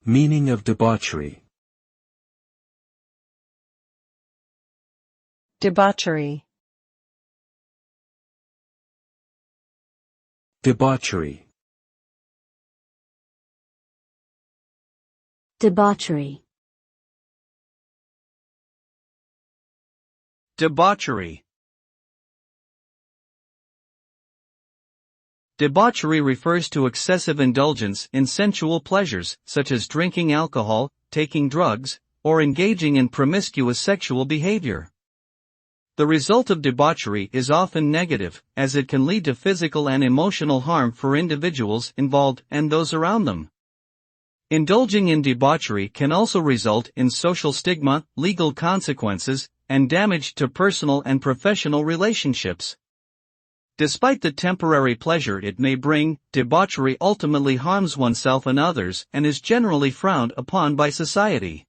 Meaning of debauchery. Debauchery. Debauchery. Debauchery. Debauchery. Debauchery refers to excessive indulgence in sensual pleasures, such as drinking alcohol, taking drugs, or engaging in promiscuous sexual behavior. The result of debauchery is often negative, as it can lead to physical and emotional harm for individuals involved and those around them. Indulging in debauchery can also result in social stigma, legal consequences, and damage to personal and professional relationships. Despite the temporary pleasure it may bring, debauchery ultimately harms oneself and others and is generally frowned upon by society.